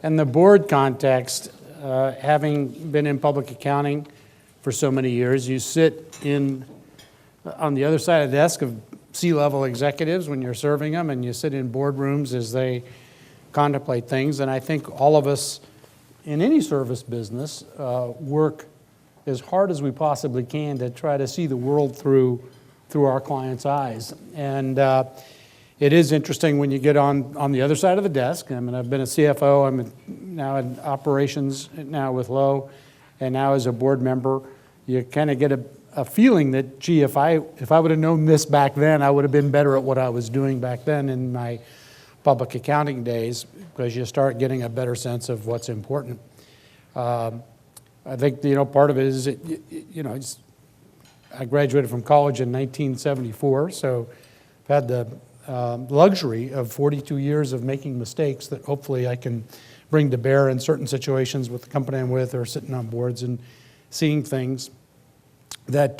And the board context, having been in public accounting for so many years, you sit on the other side of the desk of C-level executives when you're serving them, and you sit in boardrooms as they contemplate things. And I think all of us in any service business work as hard as we possibly can to try to see the world through our clients' eyes. And it is interesting when you get on the other side of the desk. I mean, I've been a CFO, I'm now in operations now with Lowe, and now as a board member, you kind of get a feeling that, gee, if I would have known this back then, I would have been better at what I was doing back then in my public accounting days, because you start getting a better sense of what's important. I think, part of it is, I graduated from college in 1974, so I've had the luxury of 42 years of making mistakes that hopefully I can bring to bear in certain situations with the company I'm with or sitting on boards and seeing things that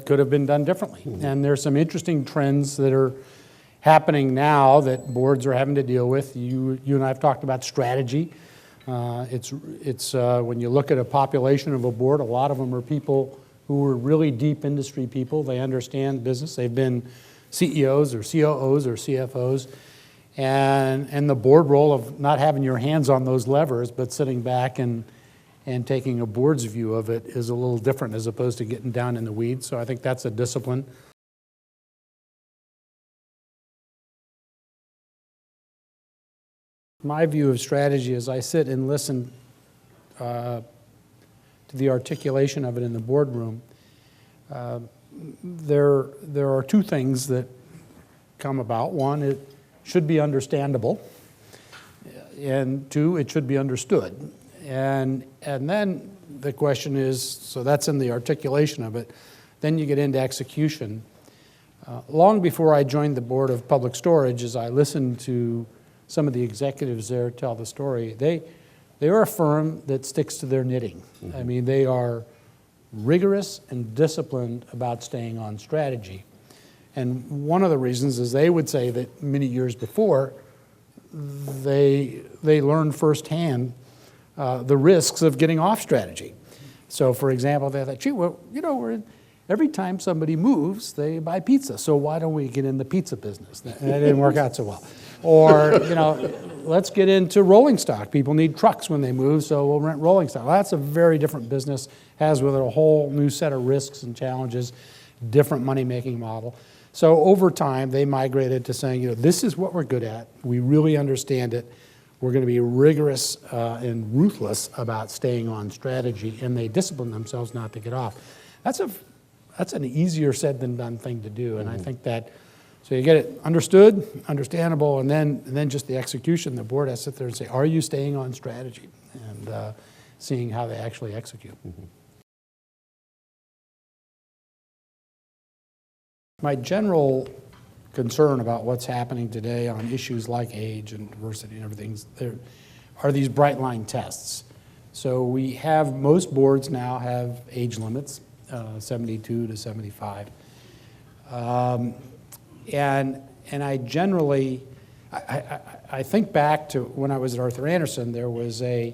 could have been done differently. Mm-hmm. And there's some interesting trends that are happening now that boards are having to deal with. You and I have talked about strategy. It's when you look at a population of a board, a lot of them are people who are really deep industry people. They understand business. They've been CEOs or COOs or CFOs. And the board role of not having your hands on those levers, but sitting back and taking a board's view of it is a little different as opposed to getting down in the weeds. So I think that's a discipline. My view of strategy as I sit and listen to the articulation of it in the boardroom, there are two things that come about. One, it should be understandable, and two, it should be understood. And then the question is, so that's in the articulation of it, then you get into execution. Long before I joined the board of Public Storage, as I listened to some of the executives there tell the story, they are a firm that sticks to their knitting. Mm-hmm. I mean, they are rigorous and disciplined about staying on strategy. And one of the reasons is they would say that many years before, they learned firsthand the risks of getting off strategy. So for example, they thought, gee, well, every time somebody moves, they buy pizza. So why don't we get in the pizza business? And it didn't work out so well. Or, let's get into rolling stock. People need trucks when they move, so we'll rent rolling stock. Well, that's a very different business, has with it a whole new set of risks and challenges, different money-making model. So over time, they migrated to saying, this is what we're good at. We really understand it. We're going to be rigorous and ruthless about staying on strategy, and they discipline themselves not to get off. That's an easier said than done thing to do, and I think that, so you get it understood, understandable, and then just the execution. The board has to sit there and say, are you staying on strategy? And seeing how they actually execute. Mm-hmm. My general concern about what's happening today on issues like age and diversity and everything, there are these bright line tests. So most boards now have age limits, 72 to 75. And I generally, I think back to when I was at Arthur Andersen, there was a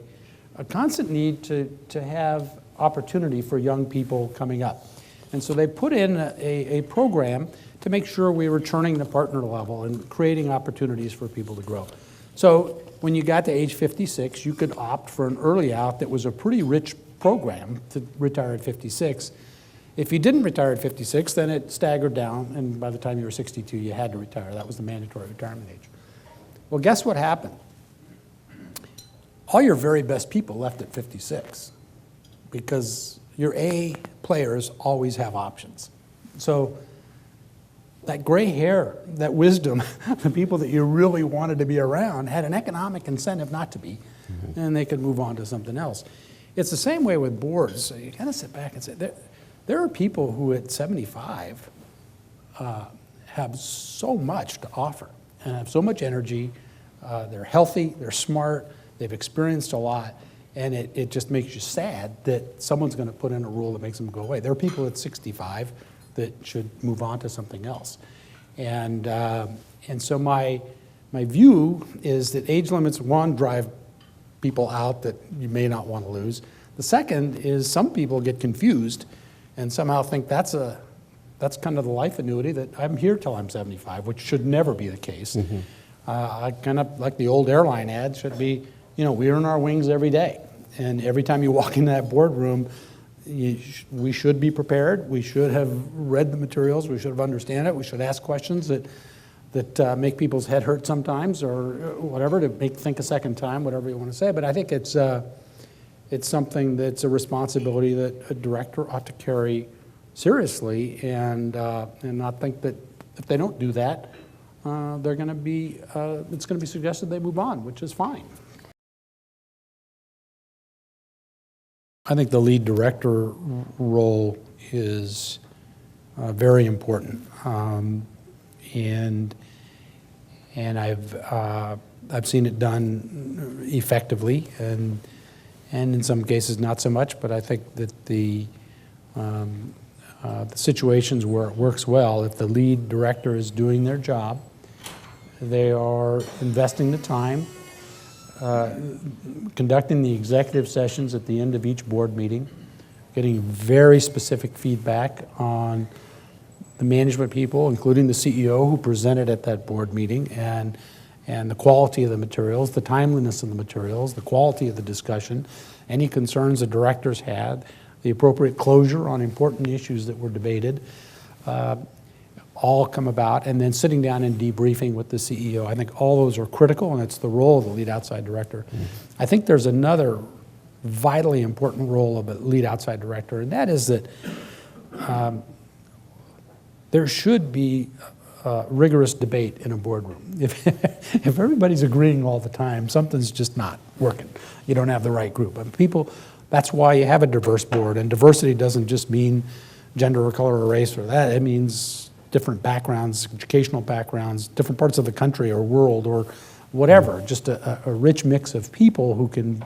constant need to have opportunity for young people coming up. And so they put in a program to make sure we were turning the partner level and creating opportunities for people to grow. So when you got to age 56, you could opt for an early out that was a pretty rich program to retire at 56. If you didn't retire at 56, then it staggered down, and by the time you were 62, you had to retire. That was the mandatory retirement age. Well, guess what happened? All your very best people left at 56 because your A players always have options. So that gray hair, that wisdom, the people that you really wanted to be around had an economic incentive not to be, and they could move on to something else. It's the same way with boards. So you kind of sit back and say, there are people who at 75 have so much to offer and have so much energy. They're healthy, they're smart, they've experienced a lot, and it just makes you sad that someone's going to put in a rule that makes them go away. There are people at 65 that should move on to something else. And so my view is that age limits, one, drive people out that you may not want to lose. The second is some people get confused and somehow think that's kind of the life annuity, that I'm here till I'm 75, which should never be the case. I kind of like the old airline ad should be, we earn our wings every day. And every time you walk in that boardroom, we should be prepared. We should have read the materials. We should have understand it. We should ask questions that make people's head hurt sometimes, or whatever, to think a second time, whatever you want to say. But I think it's something that's a responsibility that a director ought to carry seriously, and not think that if they don't do that, they're going to be it's going to be suggested they move on, which is fine. I think the lead director role is very important, and I've seen it done effectively, and in some cases not so much. But I think that the situations where it works well, if the lead director is doing their job, they are investing the time, conducting the executive sessions at the end of each board meeting, getting very specific feedback on the management people, including the CEO who presented at that board meeting, and the quality of the materials, the timeliness of the materials, the quality of the discussion, any concerns the directors had, the appropriate closure on important issues that were debated, all come about, and then sitting down and debriefing with the CEO. I think all those are critical, and it's the role of the lead outside director. I think there's another vitally important role of a lead outside director, and that is that there should be rigorous debate in a boardroom. If everybody's agreeing all the time, something's just not working. You don't have the right group. And that's why you have a diverse board, and diversity doesn't just mean gender or color or race or that. It means different backgrounds, educational backgrounds, different parts of the country or world or whatever, just a rich mix of people who can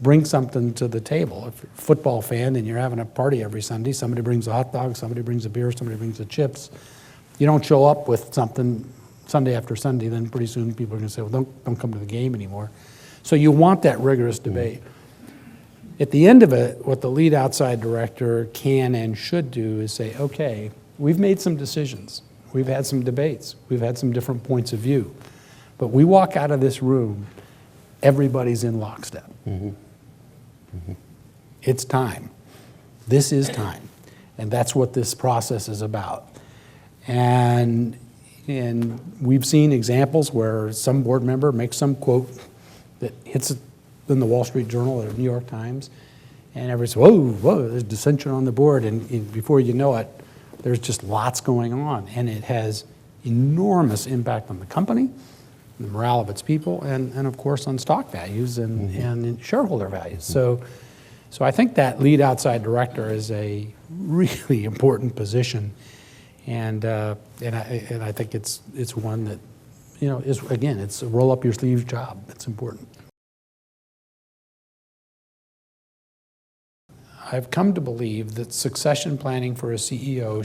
bring something to the table. If you're a football fan and you're having a party every Sunday, somebody brings a hot dog, somebody brings a beer, somebody brings the chips. You don't show up with something Sunday after Sunday, then pretty soon people are going to say, well, don't come to the game anymore. So you want that rigorous debate. At the end of it, what the lead outside director can and should do is say, okay, we've made some decisions. We've had some debates. We've had some different points of view. But we walk out of this room, everybody's in lockstep. It's time. This is time. And that's what this process is about. And we've seen examples where some board member makes some quote that hits it in the Wall Street Journal or the New York Times, and everybody says, whoa, there's dissension on the board, and before you know it, there's just lots going on, and it has enormous impact on the company, the morale of its people, and of course on stock values and shareholder values. So I think that lead outside director is a really important position, and I think it's one that, is, again, it's a roll up your sleeves job. It's important. I've come to believe that succession planning for a CEO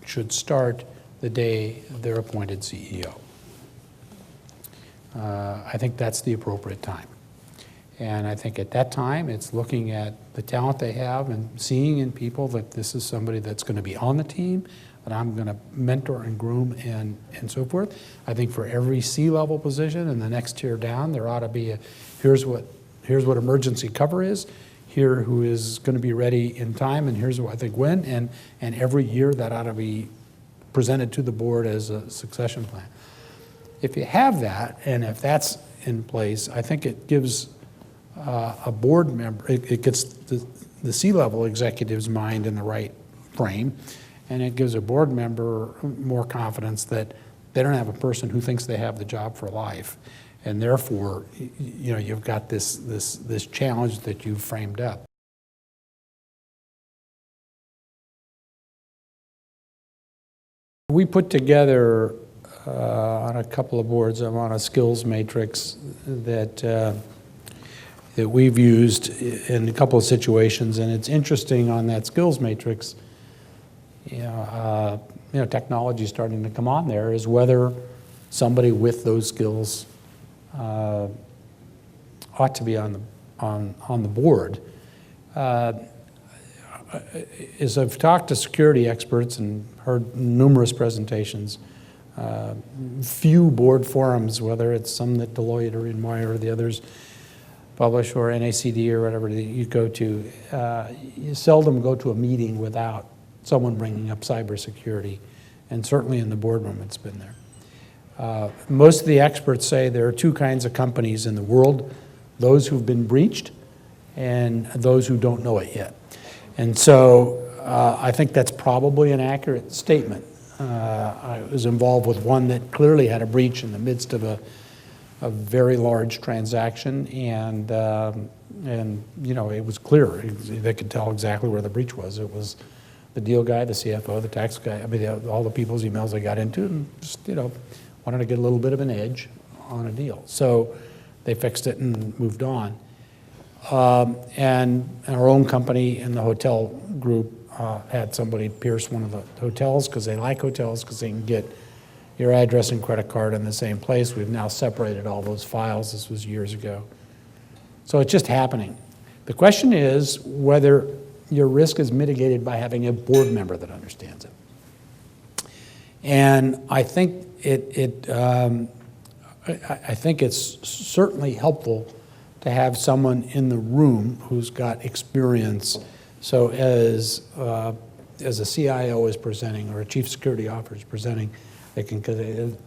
should start the day they're appointed CEO. I think that's the appropriate time. And I think at that time, it's looking at the talent they have and seeing in people that this is somebody that's going to be on the team, that I'm going to mentor and groom and so forth. I think for every C-level position and the next tier down, there ought to be here's what emergency cover is, here who is going to be ready in time, and here's what I think when, and every year that ought to be presented to the board as a succession plan. If you have that, and if that's in place, I think it gives a board member, it gets the C-level executive's mind in the right frame, and it gives a board member more confidence that they don't have a person who thinks they have the job for life, and therefore, you've got this challenge that you've framed up. We put together on a couple of boards, I'm on a skills matrix that we've used in a couple of situations, and it's interesting on that skills matrix. Technology is starting to come on there, is whether somebody with those skills ought to be on the board. As I've talked to security experts and heard numerous presentations, few board forums, whether it's some that Deloitte or Meyer or the others publish, or NACD or whatever that you go to, you seldom go to a meeting without someone bringing up cybersecurity, and certainly in the boardroom it's been there. Most of the experts say there are two kinds of companies in the world: those who've been breached and those who don't know it yet. And so I think that's probably an accurate statement. I was involved with one that clearly had a breach in the midst of a very large transaction, and you know, it was clear. They could tell exactly where the breach was. It was the deal guy, the CFO, the tax guy. I mean, all the people's emails they got into, and just, you know, wanted to get a little bit of an edge on a deal. So they fixed it and moved on. And our own company in the hotel group had somebody pierce one of the hotels because they like hotels, because they can get your address and credit card in the same place. We've now separated all those files. This was years ago. So it's just happening. The question is whether your risk is mitigated by having a board member that understands it. And I think I think it's certainly helpful to have someone in the room who's got experience. So as a CIO is presenting or a chief security officer is presenting, they can,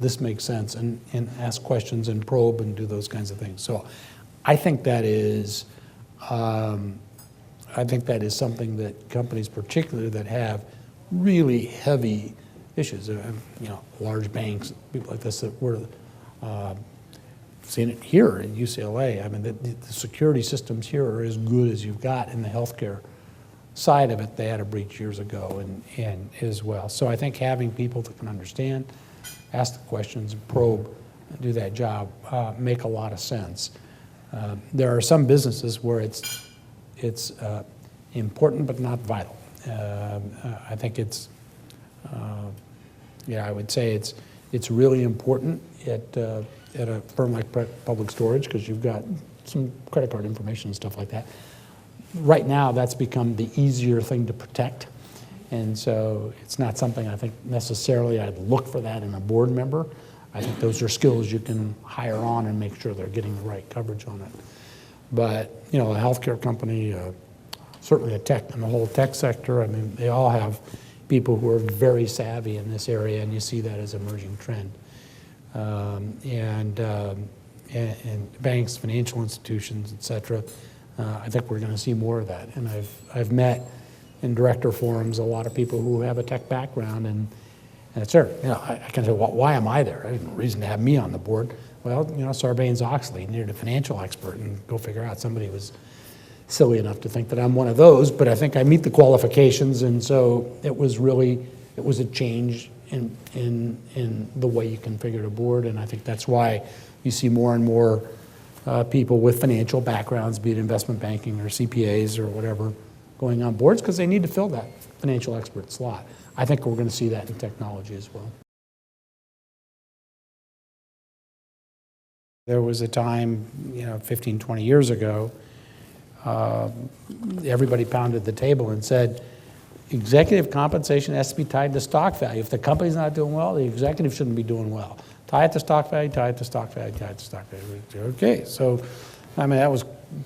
this makes sense, and ask questions and probe and do those kinds of things. So I think that is something that companies, particularly that have really heavy issues, you know, large banks, people like this, that we're seeing it here in UCLA. I mean, the security systems here are as good as you've got in the healthcare side of it. They had a breach years ago and as well. So I think having people that can understand, ask the questions, probe, do that job, make a lot of sense. There are some businesses where it's important but not vital. I think it's, yeah, I would say it's really important at a firm like Public Storage, because you've got some credit card information and stuff like that. Right now, that's become the easier thing to protect. And so it's not something I think necessarily I'd look for that in a board member. I think those are skills you can hire on and make sure they're getting the right coverage on it. But, you know, a healthcare company, certainly a tech, and the whole tech sector, I mean, they all have people who are very savvy in this area, and you see that as an emerging trend. And banks, financial institutions, et cetera. I think we're going to see more of that. And I've met in director forums a lot of people who have a tech background, and it's there. You know, I can say, well, why am I there? There's no reason to have me on the board. Well, you know, Sarbanes-Oxley needed a financial expert, and go figure out, somebody was silly enough to think that I'm one of those, but I think I meet the qualifications, and so it was a change in the way you configured a board, and I think that's why you see more and more people with financial backgrounds, be it investment banking or CPAs or whatever, going on boards, because they need to fill that financial expert slot. I think we're going to see that in technology as well. There was a time, you know, 15, 20 years ago, everybody pounded the table and said, executive compensation has to be tied to stock value. If the company's not doing well, the executive shouldn't be doing well. Tie it to stock value, tie it to stock value, tie it to stock value. Okay, so, I mean, that was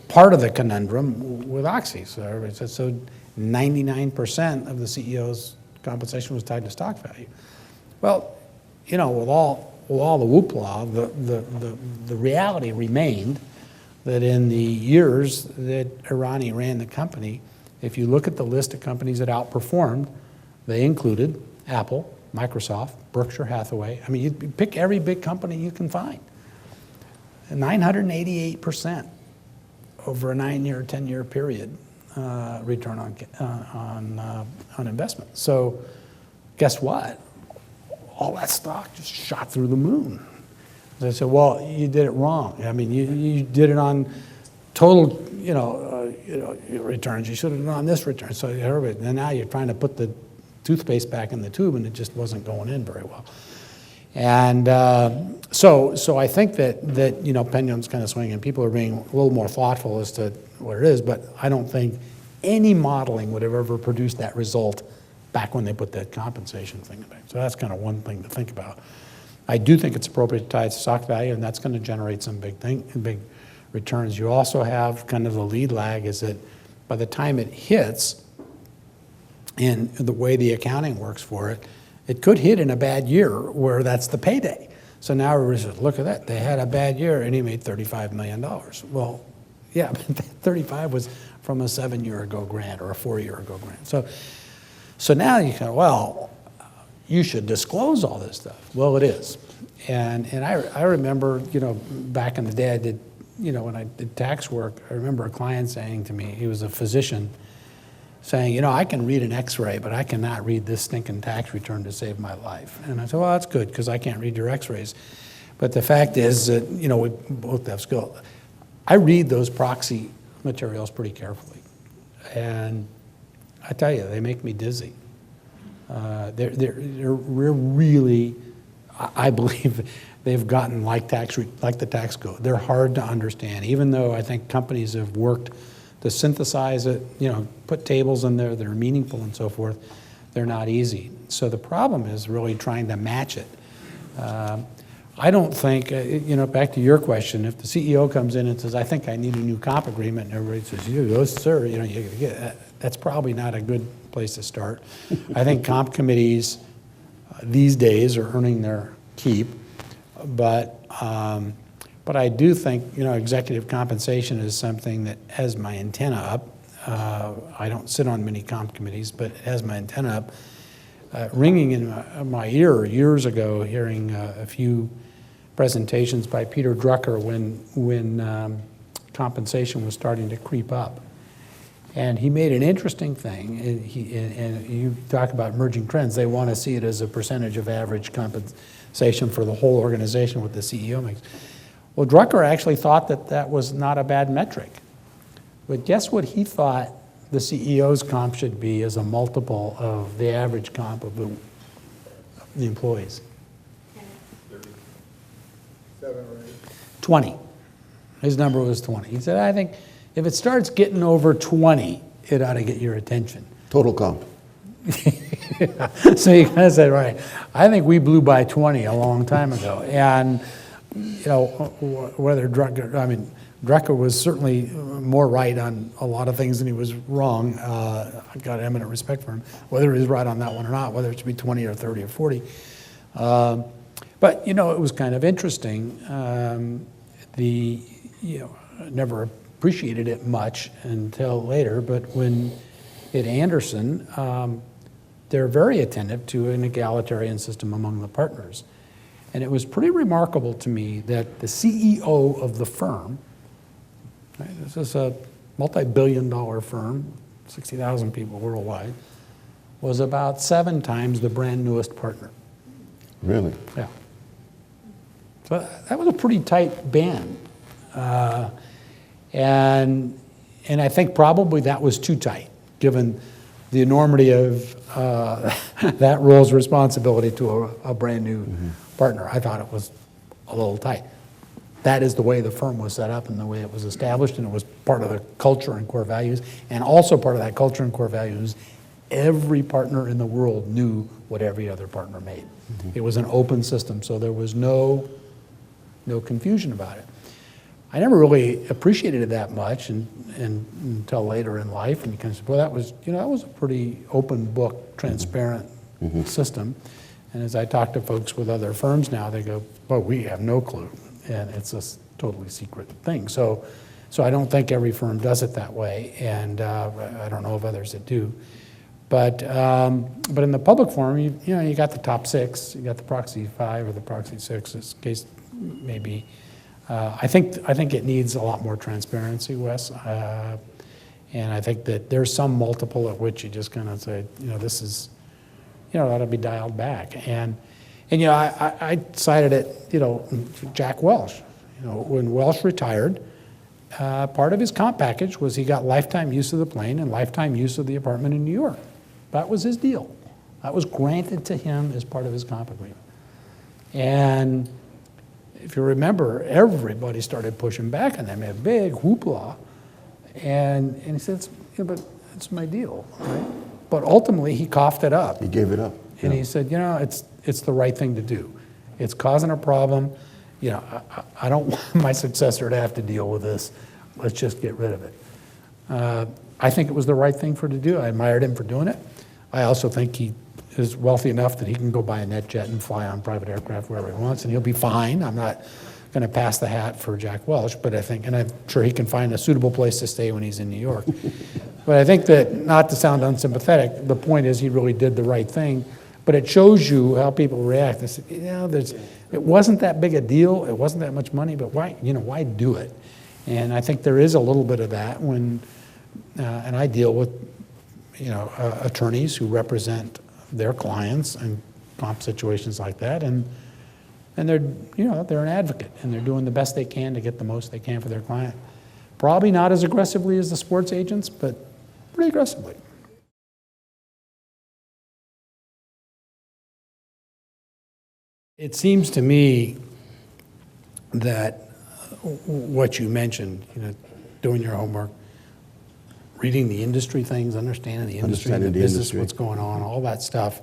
part of the conundrum with Oxy. So everybody said, so 99% of the CEO's compensation was tied to stock value. Well, you know, with all the whoopla, the reality remained that in the years that Irani ran the company, if you look at the list of companies that outperformed, they included Apple, Microsoft, Berkshire Hathaway. I mean, you pick every big company you can find. 988% over a 9-year, 10-year period return on investment. So guess what? All that stock just shot through the moon. They said, well, you did it wrong. I mean, you did it on total, returns. You should have done on this return. So and now you're trying to put the toothpaste back in the tube, and it just wasn't going in very well. And so I think that you know, pendulum's kind of swinging. People are being a little more thoughtful as to what it is, but I don't think any modeling would have ever produced that result back when they put that compensation thing back. So that's kind of one thing to think about. I do think it's appropriate to tie it to stock value, and that's going to generate some big returns. You also have kind of the lead lag is that by the time it hits, and the way the accounting works for it, it could hit in a bad year where that's the payday. So now everybody says, look at that, they had a bad year and he made $35 million. Well, yeah, but that 35 was from a 7-year-ago grant or a 4-year-ago grant. So now you go, well, you should disclose all this stuff. Well, it is. And I remember, you know, back in the day I did, you know, when I did tax work, I remember a client saying to me, he was a physician, saying, you know, I can read an x-ray, but I cannot read this stinking tax return to save my life. And I said, well, that's good, because I can't read your x-rays. But the fact is that, you know, we both have skill. I read those proxy materials pretty carefully. And I tell you, they make me dizzy. They're really, I believe, they've gotten like the tax code. They're hard to understand, even though I think companies have worked to synthesize it, you know, put tables in there that are meaningful and so forth. They're not easy. So the problem is really trying to match it. I don't think, you know, back to your question, if the CEO comes in and says, I think I need a new comp agreement, and everybody says, yes, sir, you know, you get that. That's probably not a good place to start. I think comp committees these days are earning their keep, but I do think, you know, executive compensation is something that has my antenna up. I don't sit on many comp committees, but it has my antenna up. Ringing in my ear years ago, hearing a few presentations by Peter Drucker when compensation was starting to creep up. And he made an interesting thing, and you talk about emerging trends. They want to see it as a percentage of average compensation for the whole organization, what the CEO makes. Well, Drucker actually thought that that was not a bad metric. But guess what he thought the CEO's comp should be as a multiple of the average comp of the employees? 7 or 8. 20. His number was 20. He said, I think if it starts getting over 20, it ought to get your attention. Total comp. Yeah. So you kind of said, right, I think we blew by 20 a long time ago. And, you know, whether Drucker, I mean, Drucker was certainly more right on a lot of things than he was wrong. I got eminent respect for him. Whether he's right on that one or not, whether it should be 20 or 30 or 40. But, you know, it was kind of interesting. You know, I never appreciated it much until later, but when at Anderson, they're very attentive to an egalitarian system among the partners. And it was pretty remarkable to me that the CEO of the firm, right, this is a multi-billion-dollar firm, 60,000 people worldwide, was about 7 times the brand newest partner. Really? Yeah. So that was a pretty tight band. And I think probably that was too tight, given the enormity of that role's responsibility to a brand new partner. I thought it was a little tight. That is the way the firm was set up and the way it was established, and it was part of the culture and core values. And also part of that culture and core values, every partner in the world knew what every other partner made. It was an open system, so there was no confusion about it. I never really appreciated it that much until later in life, and you kind of say, well, that was, you know, that was a pretty open book, transparent system. And as I talk to folks with other firms now, they go, well, we have no clue, and it's a totally secret thing. So I don't think every firm does it that way, and I don't know of others that do. But in the public forum, you know, you got the top 6, you got the proxy 5 or the proxy 6, this case maybe. I think it needs a lot more transparency, Wes, and I think that there's some multiple at which you just kind of say, you know, this is, you know, ought to be dialed back. And you know, I cited it, you know, Jack Welch. You know, when Welch retired, part of his comp package was he got lifetime use of the plane and lifetime use of the apartment in New York. That was his deal. That was granted to him as part of his comp agreement. And if you remember, everybody started pushing back on them, a big hoopla. And he said, yeah, but that's my deal, right? But ultimately, he coughed it up. He gave it up. And he said, it's the right thing to do. It's causing a problem. I don't want my successor to have to deal with this. Let's just get rid of it. I think it was the right thing for him to do. I admired him for doing it. I also think he is wealthy enough that he can go buy a net jet and fly on private aircraft wherever he wants, and he'll be fine. I'm not going to pass the hat for Jack Welch, but and I'm sure he can find a suitable place to stay when he's in New York. But I think that, not to sound unsympathetic, the point is he really did the right thing. But it shows you how people react. They say, it wasn't that big a deal, it wasn't that much money, but why do it? And I think there is a little bit of that when, and I deal with, attorneys who represent their clients in comp situations like that, and they're an advocate, and they're doing the best they can to get the most they can for their client. Probably not as aggressively as the sports agents, but pretty aggressively. It seems to me that what you mentioned, doing your homework, reading the industry things, understanding the industry, the business, what's going on, all that stuff,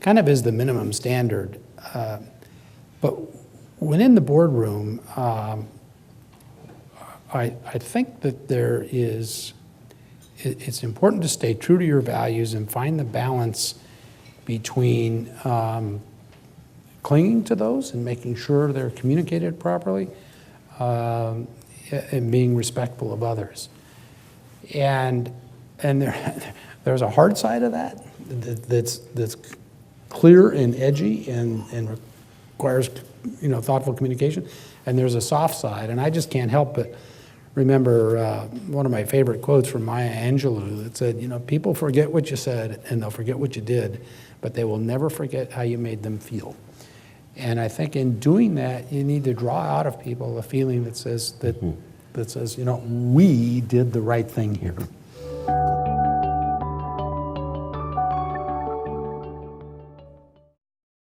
kind of is the minimum standard. But when in the boardroom, I think that it's important to stay true to your values and find the balance between clinging to those and making sure they're communicated properly, and being respectful of others. And there's a hard side of that that's clear and edgy and requires thoughtful communication, and there's a soft side. And I just can't help but remember one of my favorite quotes from Maya Angelou that said, people forget what you said and they'll forget what you did, but they will never forget how you made them feel. And I think in doing that, you need to draw out of people a feeling that says, we did the right thing here.